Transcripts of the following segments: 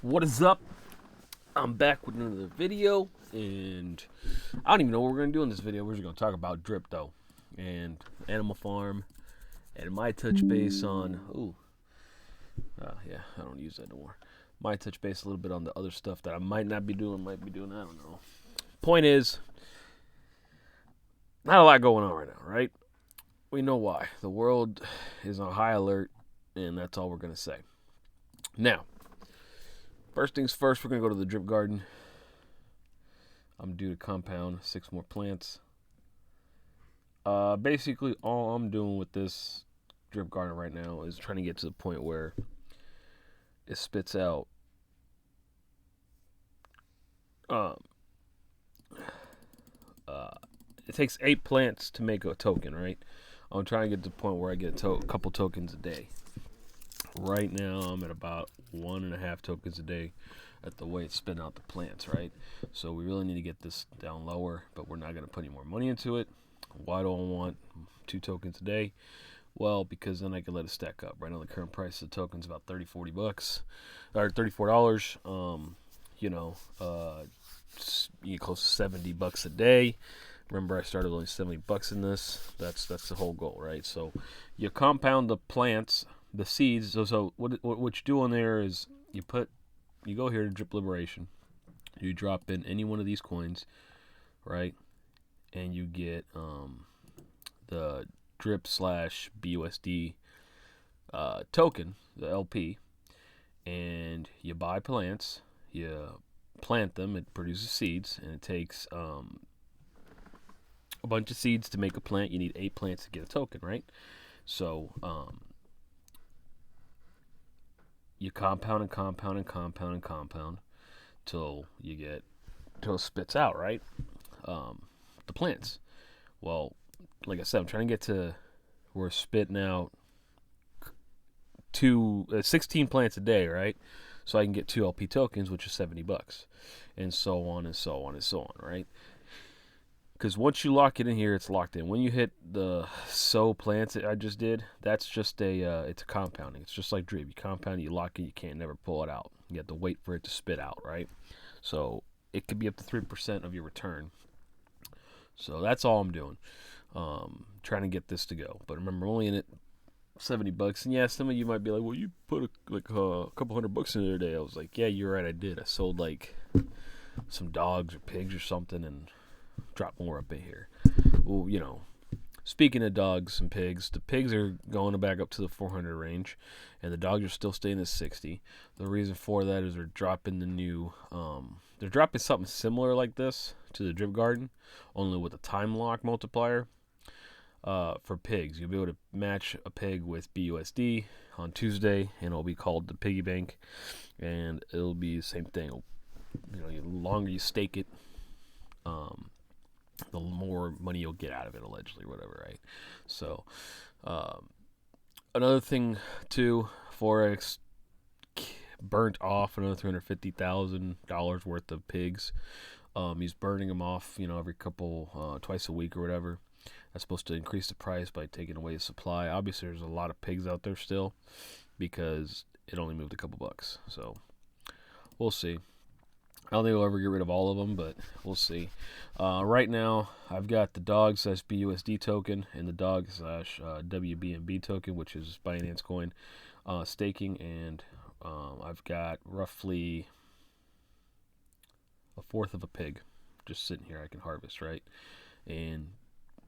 What is up? I'm back with another video, and I don't even know what we're going to do in this video. We're just going to talk about Crypto and Animal Farm and my touch base on, yeah, I don't use that no more. My touch base a little bit on the other stuff that I might not be doing, I don't know. Point is, not a lot going on right now, right? We know why. The world is on high alert, and that's all we're going to say. Now, first things first, we're going to go to the drip garden. I'm due to compound 6 more plants. Basically, all I'm doing with this drip garden right now is trying to get to the point where it spits out it takes 8 plants to make a token, right? I'm trying to get to the point where I get a couple tokens a day. Right now, I'm at about 1.5 tokens a day at the way it's spitting out the plants, right? So we really need to get this down lower, but we're not going to put any more money into it. Why do I want 2 tokens a day? Well, because then I can let it stack up. Right now, the current price of the token's about $30-$40, or $34. You get close to $70 a day. Remember, I started only $70 in this. That's the whole goal, right? So you compound the plants, the seeds. So what you do on there is you go here to Drip Liberation. You drop in any one of these coins, right? And you get the Drip / BUSD token, the LP, and you buy plants. You plant them. It produces seeds, and it takes a bunch of seeds to make a plant. You need 8 plants to get a token, right? So you compound and compound and compound and compound till it spits out, right? The plants. Well, like I said, I'm trying to get to where we're spitting out 16 plants a day, right? So I can get 2 LP tokens, which is $70, and so on and so on and so on, right? Because once you lock it in here, it's locked in. When you hit the sow plants that I just did, that's just it's a compounding. It's just like drip. You compound it, you lock it, you can't never pull it out. You have to wait for it to spit out, right? So it could be up to 3% of your return. So that's all I'm doing. Trying to get this to go. But remember, only in it $70. And yeah, some of you might be like, well, you put a couple $100 in there today. I was like, yeah, you're right, I did. I sold like some dogs or pigs or something and drop more up in here. Well, speaking of dogs and pigs, the pigs are going back up to the 400 range, and the dogs are still staying at 60. The reason for that is they're dropping they're dropping something similar like this to the drip garden, only with a time lock multiplier. For pigs, you'll be able to match a pig with BUSD on Tuesday, and it'll be called the piggy bank, and it'll be the same thing. The longer you stake it, the more money you'll get out of it, allegedly, whatever, right? So, another thing too, Forex burnt off another $350,000 worth of pigs. He's burning them off, every couple, twice a week or whatever. That's supposed to increase the price by taking away the supply. Obviously, there's a lot of pigs out there still because it only moved a couple bucks. So, we'll see. I don't think we'll ever get rid of all of them, but we'll see. Right now, I've got the dog / BUSD token and the dog / WBNB token, which is Binance coin, staking, and I've got roughly 1/4 of a pig just sitting here I can harvest, right? And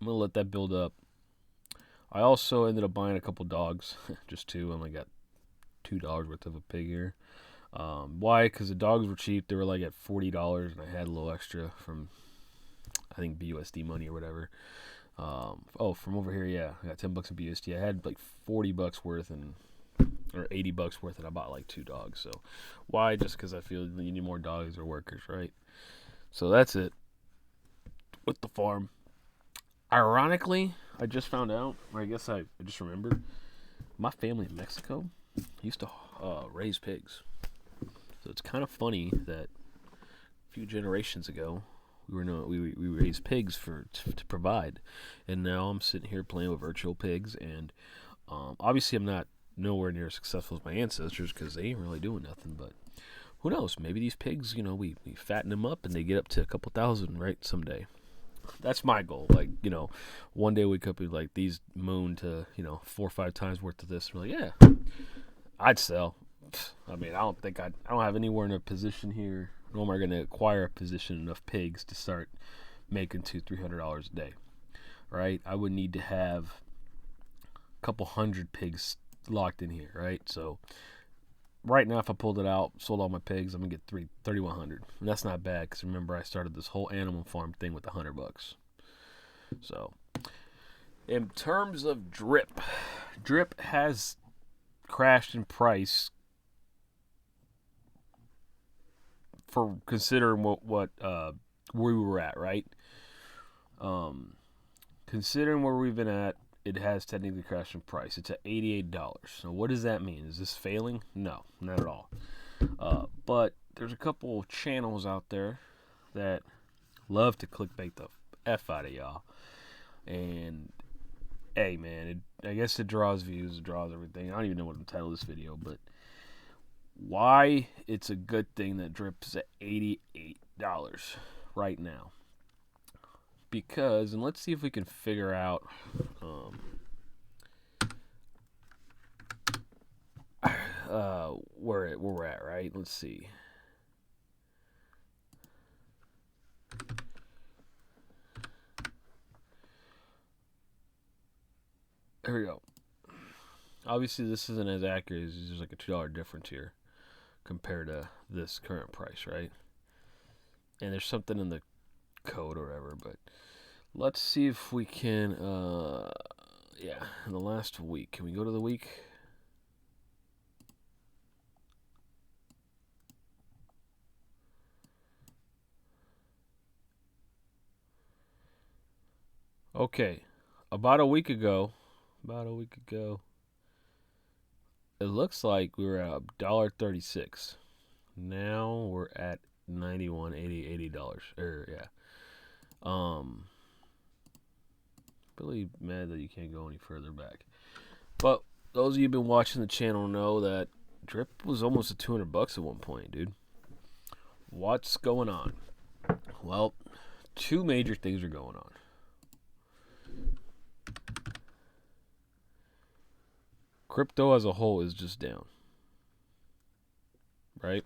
I'm going to let that build up. I also ended up buying a couple dogs, just 2. I only got $2 worth of a pig here. Why? Because the dogs were cheap. They were like at $40, and I had a little extra from, I think, BUSD money or whatever. From over here, yeah, I got $10 in BUSD. I had like $40 worth or $80 worth, and I bought like 2 dogs. So, why? Just because I feel you need more dogs or workers, right? So that's it with the farm. Ironically, I just found out, or I guess I just remembered, my family in Mexico used to raise pigs. So it's kind of funny that a few generations ago we raised pigs to provide, and now I'm sitting here playing with virtual pigs, and obviously I'm not nowhere near as successful as my ancestors because they ain't really doing nothing. But who knows? Maybe these pigs, we fatten them up and they get up to a couple thousand, right? Someday. That's my goal. Like, one day we could be like these moon to, 4 or 5 times worth of this. We're like, yeah, I'd sell. I mean, I don't have anywhere in a position here, nor am I going to acquire a position enough pigs to start making $200-300 a day, right? I would need to have a couple hundred pigs locked in here, right? So right now, if I pulled it out, sold all my pigs, I'm going to get $3,100. And that's not bad, because remember, I started this whole animal farm thing with $100. So, in terms of drip has crashed in price for considering what where we were at, right? Considering where we've been at, it has technically crashed in price. It's at $88. So what does that mean? Is this failing? No, not at all. But there's a couple of channels out there that love to clickbait the F out of y'all. And hey, man, I guess it draws views, it draws everything. I don't even know what to title this video, but why it's a good thing that drips at $88 right now. Because, and let's see if we can figure out where we're at, right? Let's see. There we go. Obviously, this isn't as accurate as there's like a $2 difference here compared to this current price, right? And there's something in the code or whatever, but let's see if we can, in the last week. Can we go to the week? Okay, about a week ago, it looks like we were at $1.36. Now we're at $80. Really mad that you can't go any further back. But those of you who've been watching the channel know that drip was almost at $200 at one point, dude. What's going on? Well, 2 major things are going on. Crypto as a whole is just down, right?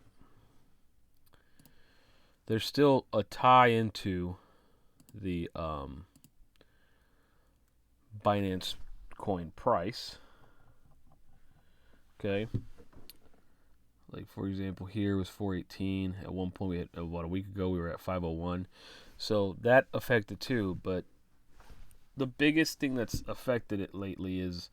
There's still a tie into the Binance coin price. Okay. Like, for example, here was 418. At one point, about a week ago, we were at 501. So that affected too. But the biggest thing that's affected it lately is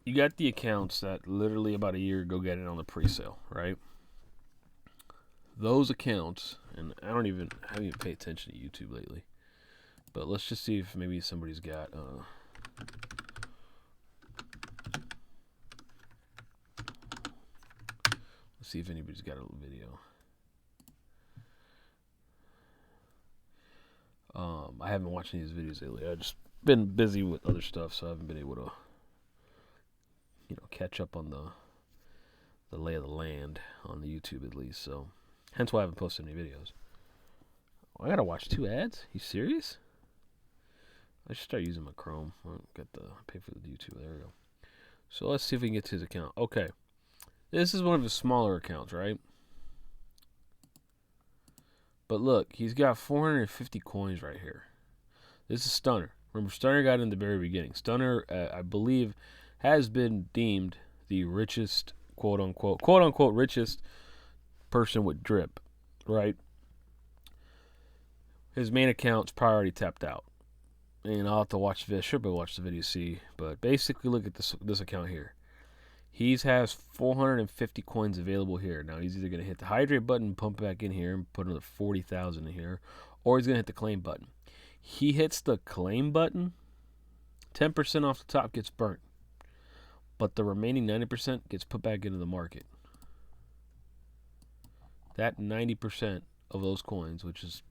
you got the accounts that literally about a year ago got it on the pre-sale, right? Those accounts, and I haven't even paid attention to YouTube lately, but let's just see if maybe somebody's got let's see if anybody's got a video. I haven't watched any of these videos lately. I've just been busy with other stuff, so I haven't been able to catch up on the lay of the land on the YouTube at least. So hence why I haven't posted any videos. I gotta watch 2 ads? You serious? I should start using my Chrome. I got the pay for the YouTube. There we go. So let's see if we can get to his account. Okay. This is one of his smaller accounts, right? But look, he's got 450 coins right here. This is Stunner. Remember, Stunner got in the very beginning. Stunner, I believe, has been deemed the richest, quote unquote, richest person with drip, right? His main account's probably already tapped out. And I'll have to watch the video. Sure, but watch the video, see. But basically, look at this account here. He has 450 coins available here. Now, he's either going to hit the hydrate button, pump back in here, and put another 40,000 in here, or he's going to hit the claim button. He hits the claim button, 10% off the top gets burnt. But the remaining 90% gets put back into the market. That 90% of those coins, which is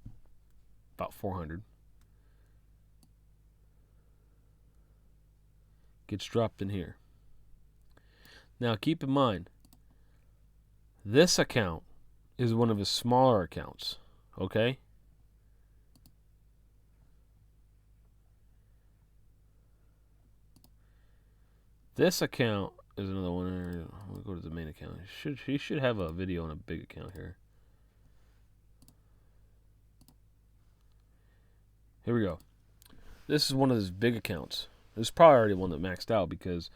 about 400, gets dropped in here. Now keep in mind, this account is one of his smaller accounts, okay? This account is another one. We'll go to the main account. He should have a video on a big account here. Here we go. This is one of his big accounts. This is probably already one that maxed out because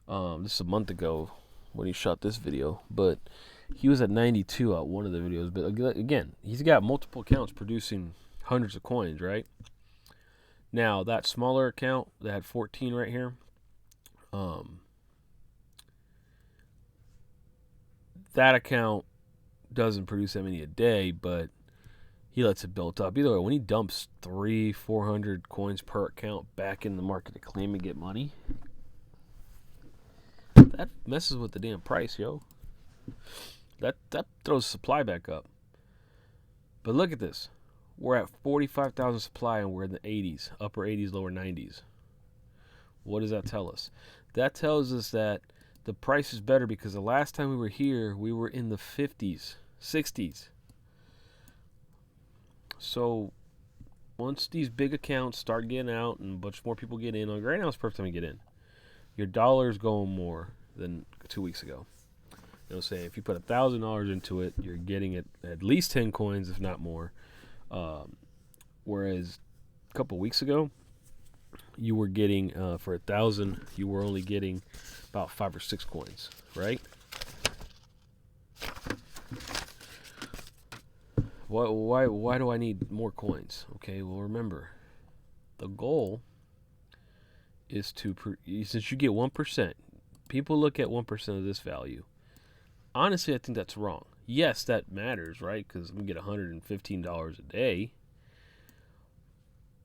this is a month ago when he shot this video. But he was at 92 at one of the videos. But again, he's got multiple accounts producing hundreds of coins, right? Now, that smaller account that had 14 right here, that account doesn't produce that many a day, but he lets it build up. Either way, when he dumps 300-400 coins per account back in the market to claim and get money, that messes with the damn price, yo. That throws supply back up. But look at this. We're at 45,000 supply and we're in the 80s, upper 80s, lower 90s. What does that tell us? That tells us that the price is better because the last time we were here, we were in the 50s, 60s. So once these big accounts start getting out and a bunch more people get in, like right now it's the perfect time to get in. Your dollar's going more than 2 weeks ago. You know, say if you put $1,000 into it, you're getting it at least 10 coins, if not more. Whereas a couple weeks ago, you were getting for 1,000, you were only getting about 5 or 6 coins, right? Why do I need more coins? Okay, well remember, the goal is to since you get 1%, people look at 1% of this value. Honestly, I think that's wrong. Yes, that matters, right? Because we get $115 a day.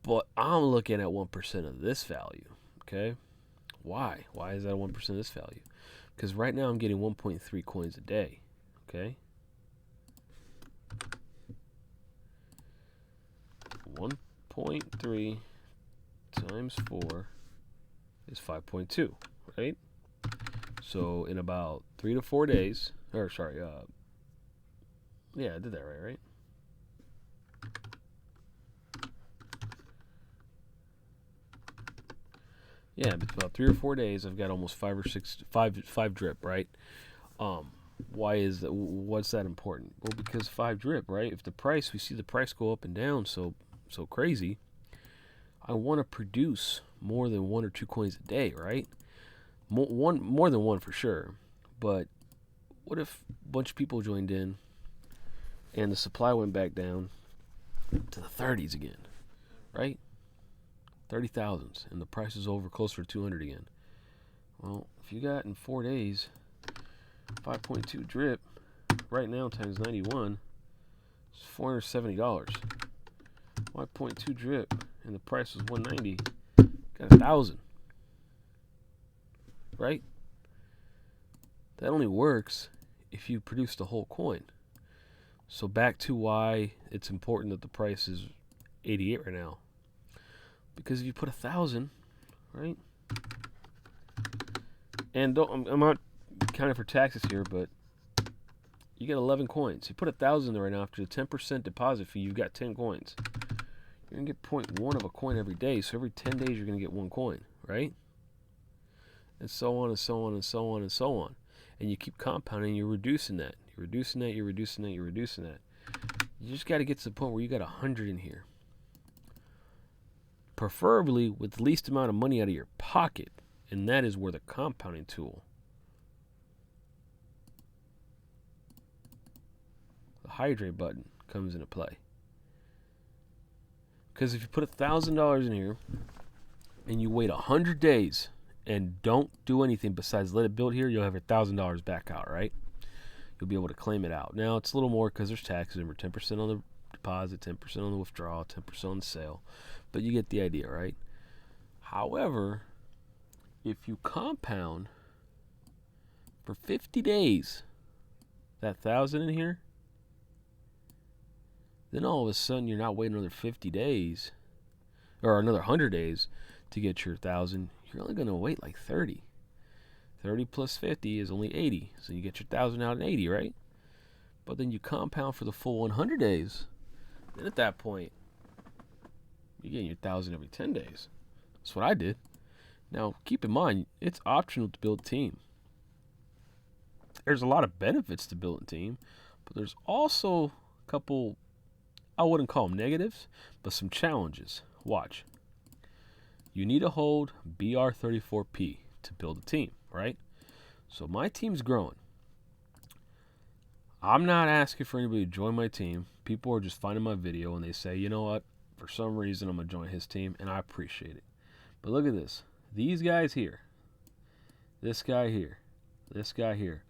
But I'm looking at 1% of this value, okay? Why? Why is that 1% of this value? Because right now I'm getting 1.3 coins a day, okay? 1.3 times 4 is 5.2, right? So in about 3 to 4 days, or sorry, yeah, I did that right? Yeah, but about 3 or 4 days, I've got almost 5 drip, right? Why is that? What's that important? Well, because 5 drip, right? If we see the price go up and down so crazy, I want to produce more than 1 or 2 coins a day, right? More than one for sure. But what if a bunch of people joined in and the supply went back down to the 30s again, right? 30,000s, and the price is over closer to 200 again. Well, if you got in 4 days 5.2 drip right now times 91, it's $470. 5.2 drip and the price was 190, got 1,000, right? That only works if you produce the whole coin. So back to why it's important that the price is 88 right now. Because if you put 1,000, right? And I'm not counting for taxes here, but you get 11 coins. You put 1,000 there right now after the 10% deposit fee, you've got 10 coins. You're gonna get 0.1 of a coin every day. So every 10 days, you're gonna get 1 coin, right? And so on and so on and so on and so on. And you keep compounding. You're reducing that. You're reducing that. You're reducing that. You're reducing that. You just got to get to the point where you got 100 in here. Preferably with the least amount of money out of your pocket, and that is where the compounding tool, the hydrate button, comes into play. Because if you put $1,000 in here and you wait 100 days and don't do anything besides let it build here, you'll have your $1,000 back out, right? You'll be able to claim it out. Now it's a little more because there's taxes. Remember, 10% on the deposit, 10% on the withdrawal, 10% on the sale. But you get the idea, right? However, if you compound for 50 days, that 1,000 in here, then all of a sudden you're not waiting another 50 days or another 100 days to get your 1,000. You're only going to wait like 30. 30 plus 50 is only 80. So you get your 1,000 out in 80, right? But then you compound for the full 100 days. Then at that point, you're getting your 1,000 every 10 days. That's what I did. Now, keep in mind, it's optional to build a team. There's a lot of benefits to building a team, but there's also a couple, I wouldn't call them negatives, but some challenges. Watch. You need to hold BR34P to build a team, right? So my team's growing. I'm not asking for anybody to join my team. People are just finding my video and they say, you know what, for some reason I'm going to join his team, and I appreciate it. But look at this. These guys here, this guy here, this guy here,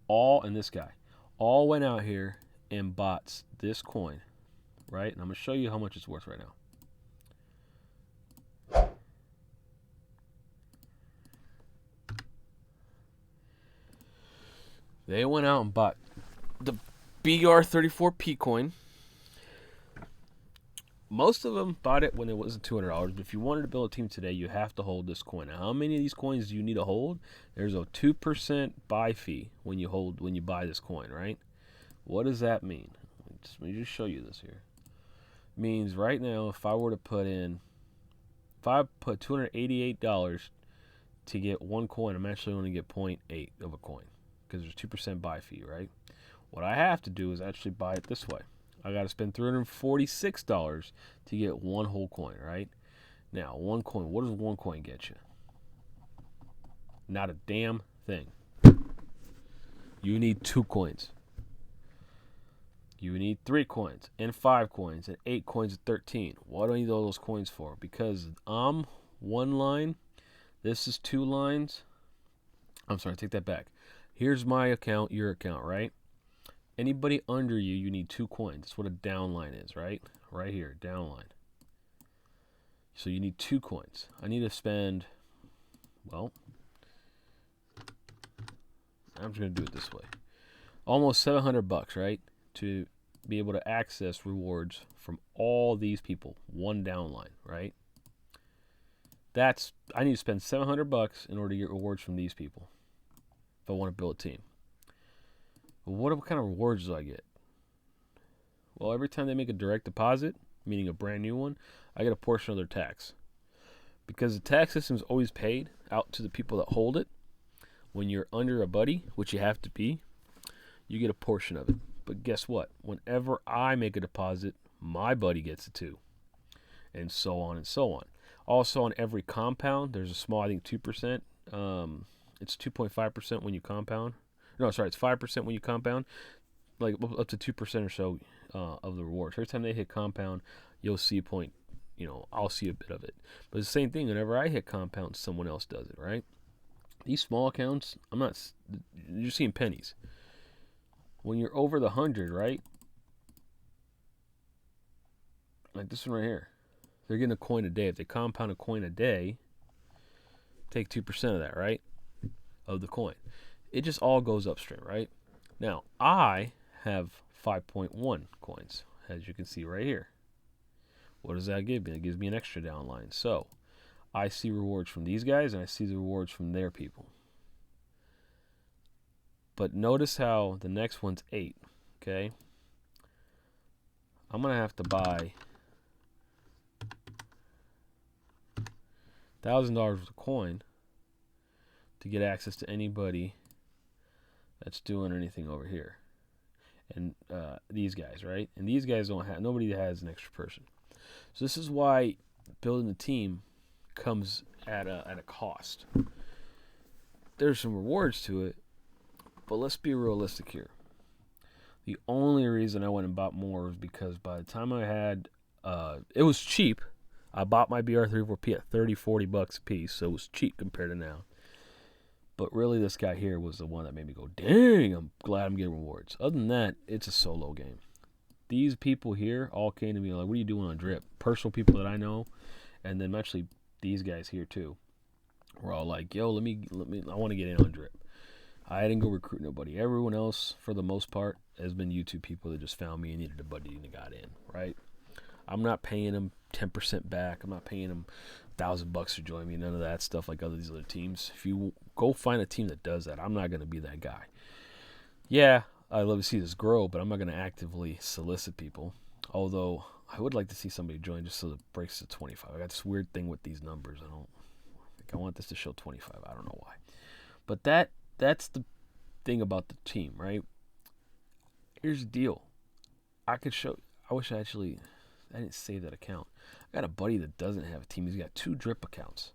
and this guy, all went out here and bought this coin, right? And I'm going to show you how much it's worth right now. They went out and bought the BR34P coin. Most of them bought it when it wasn't $200. But if you wanted to build a team today, you have to hold this coin. Now, how many of these coins do you need to hold? There's a 2% buy fee when you buy this coin, right? What does that mean? Let me just show you this here. It means right now, if I put $288 to get one coin, I'm actually going to get 0.8 of a coin because there's 2% buy fee, right? What I have to do is actually buy it this way. I got to spend $346 to get one whole coin, right? Now, one coin, what does one coin get you? Not a damn thing. You need 2 coins. You need 3 coins, and 5 coins, and 8 coins, and 13. What do I need all those coins for? Because I'm 1 line, this is 2 lines. I'm sorry, take that back. Here's my account, your account, right? Anybody under you, you need 2 coins. That's what a down line is, right? Right here, down line. So you need 2 coins. I need to spend, well, I'm just going to do it this way. Almost $700, right? To be able to access rewards from all these people. One down line, right? I need to spend $700 in order to get rewards from these people if I want to build a team. What kind of rewards do I get? Well, every time they make a direct deposit, meaning a brand new one, I get a portion of their tax. Because the tax system is always paid out to the people that hold it. When you're under a buddy, which you have to be, you get a portion of it. But guess what? Whenever I make a deposit, my buddy gets it too. And so on and so on. Also, on every compound, there's a small, I think 2%. It's 2.5% when you compound. No, sorry, it's 5% when you compound, like up to 2% or so of the rewards. Every time they hit compound, you'll see I'll see a bit of it. But it's the same thing. Whenever I hit compound, someone else does it, right? These small accounts, you're seeing pennies. When you're over the 100, right? Like this one right here. They're getting a coin a day. If they compound a coin a day, take 2% of that, right? Of the coin. It just all goes upstream, right? Now, I have 5.1 coins, as you can see right here. What does that give me? It gives me an extra downline. So, I see rewards from these guys, and I see the rewards from their people. But notice how the next one's 8, okay? I'm going to have to buy $1,000 worth of coin to get access to anybody that's doing anything over here. And these guys, right? And these guys nobody has an extra person. So this is why building a team comes at a cost. There's some rewards to it, but let's be realistic here. The only reason I went and bought more was because by the time I had, it was cheap. I bought my BR34P at $30-40 a piece, so it was cheap compared to now. But really, this guy here was the one that made me go, dang, I'm glad I'm getting rewards. Other than that, it's a solo game. These people here all came to me like, what are you doing on Drip? Personal people that I know, and then actually these guys here too, were all like, yo, let me, I want to get in on Drip. I didn't go recruit nobody. Everyone else, for the most part, has been YouTube people that just found me and needed a buddy and got in, right? I'm not paying them 10% back. I'm not paying them $1,000 to join me. None of that stuff like these other teams. If you Go find a team that does that. I'm not going to be that guy. Yeah, I'd love to see this grow, but I'm not going to actively solicit people. Although I would like to see somebody join just so it breaks to 25. I got this weird thing with these numbers. I want this to show 25. I don't know why. But that's the thing about the team, right? Here's the deal. I didn't save that account. I got a buddy that doesn't have a team. He's got 2 drip accounts.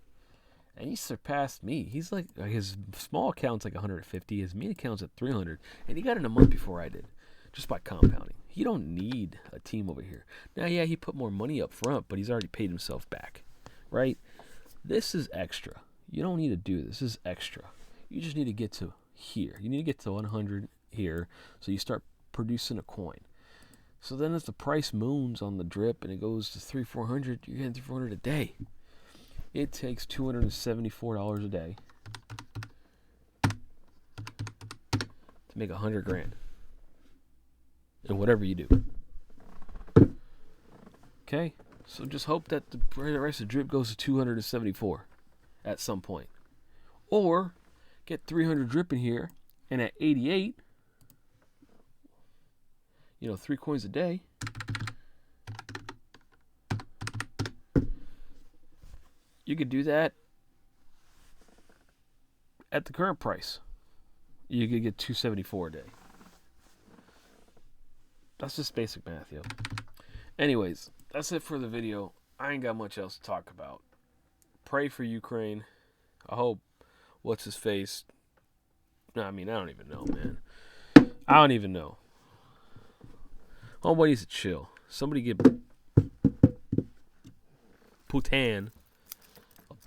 And he surpassed me. He's like, his small account's like 150. His main account's at 300. And he got it a month before I did, just by compounding. He don't need a team over here. Now, yeah, he put more money up front, but he's already paid himself back, right? This is extra. You don't need to do this. This is extra. You just need to get to here. You need to get to 100 here, so you start producing a coin. So then if the price moons on the drip and it goes to 300-400, you're getting 300 a day. It takes $274 a day to make 100 grand in whatever you do. Okay, so just hope that the rest of the drip goes to 274 at some point, or get 300 drip in here, and at 88, 3 coins a day. You could do that at the current price. You could get 274 a day. That's just basic math, yo. Anyways, that's it for the video. I ain't got much else to talk about. Pray for Ukraine. I hope what's his face. I mean, I don't even know, man. I don't even know. Homeboy needs to chill. Somebody get Putin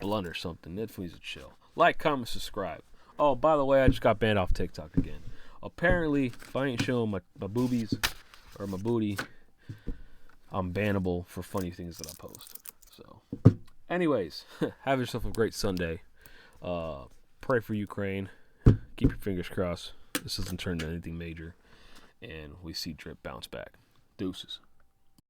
blunt or something. That needs to chill. Like, comment, subscribe. Oh, by the way, I just got banned off TikTok again. Apparently, if I ain't showing my boobies or my booty, I'm bannable for funny things that I post. So, anyways, have yourself a great Sunday. Pray for Ukraine. Keep your fingers crossed. This doesn't turn into anything major. And we see drip bounce back. Deuces.